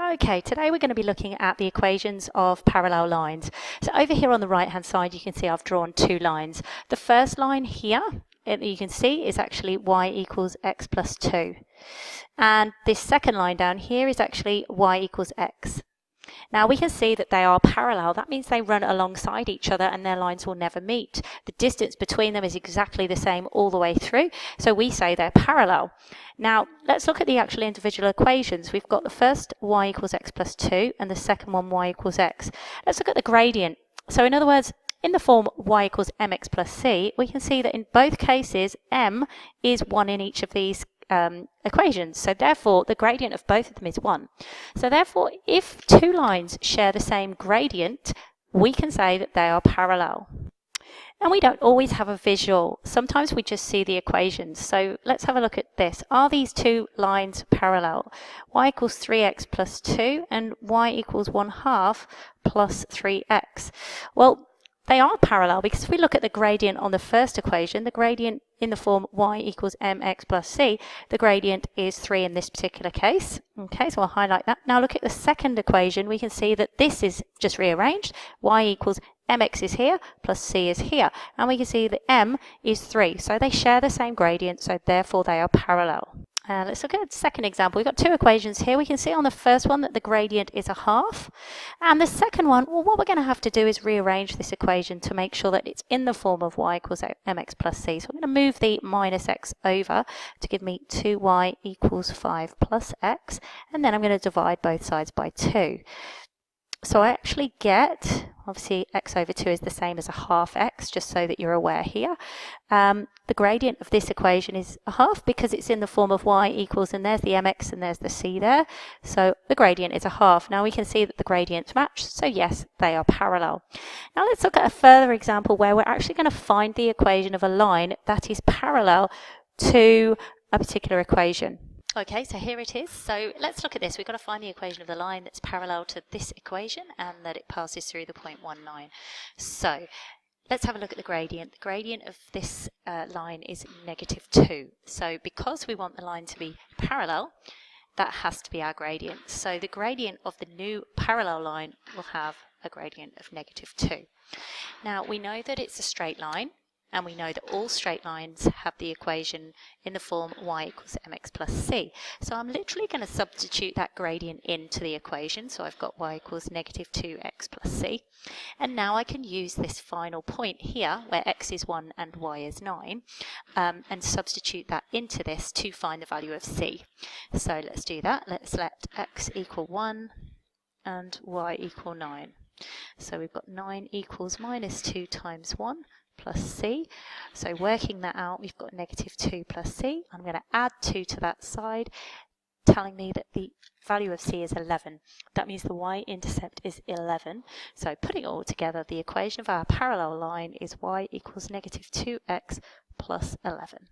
Okay, today we're going to be looking at the equations of parallel lines. So over here on the right hand side you can see I've drawn two lines. The first line here that you can see is actually y equals x plus 2. And this second line down here is actually y equals x. Now we can see that they are parallel. That means they run alongside each other and their lines will never meet. The distance between them is exactly the same all the way through, so we say they're parallel. Now let's look at the actual individual equations. We've got the first y equals x plus 2 and the second one y equals x. Let's look at the gradient. So in other words, in the form y equals mx plus c, we can see that in both cases m is 1 in each of these equations, so therefore the gradient of both of them is 1. So therefore if two lines share the same gradient, we can say that they are parallel. And we don't always have a visual, sometimes we just see the equations. So let's have a look at this. Are these two lines parallel? Y equals 3x plus 2 and y equals 1/2 plus 3x. Well, they are parallel because if we look at the gradient on the first equation, the gradient in the form y equals mx plus c, the gradient is 3 in this particular case. Okay, so I'll highlight that. Now look at the second equation, we can see that this is just rearranged. Y equals mx is here, plus c is here. And we can see that m is 3. So they share the same gradient, so therefore they are parallel. Let's look at the second example. We've got two equations here. We can see on the first one that the gradient is 1/2. And the second one, well, what we're going to have to do is rearrange this equation to make sure that it's in the form of y equals mx plus c. So I'm going to move the minus x over to give me 2y equals 5 plus x. And then I'm going to divide both sides by 2. So I actually get, obviously x over 2 is the same as 1/2 x, just so that you're aware here. The gradient of this equation is 1/2 because it's in the form of y equals, and there's the mx and there's the c there. So the gradient is 1/2. Now we can see that the gradients match, so yes, they are parallel. Now let's look at a further example where we're actually going to find the equation of a line that is parallel to a particular equation. Okay, so here it is. So let's look at this. We've got to find the equation of the line that's parallel to this equation and that it passes through the point 19. So let's have a look at the gradient. The gradient of this line is -2. So because we want the line to be parallel, that has to be our gradient. So the gradient of the new parallel line will have a gradient of -2. Now we know that it's a straight line. And we know that all straight lines have the equation in the form y equals mx plus c. So I'm literally going to substitute that gradient into the equation. So I've got y equals -2x plus c. And now I can use this final point here, where x is 1 and y is 9, and substitute that into this to find the value of c. So let's do that. Let's let x equal 1 and y equal 9. So we've got 9 equals -2 times 1. Plus c. So working that out, we've got -2 plus c. I'm going to add 2 to that side, telling me that the value of c is 11. That means the y-intercept is 11. So putting it all together, the equation of our parallel line is y equals -2x plus 11.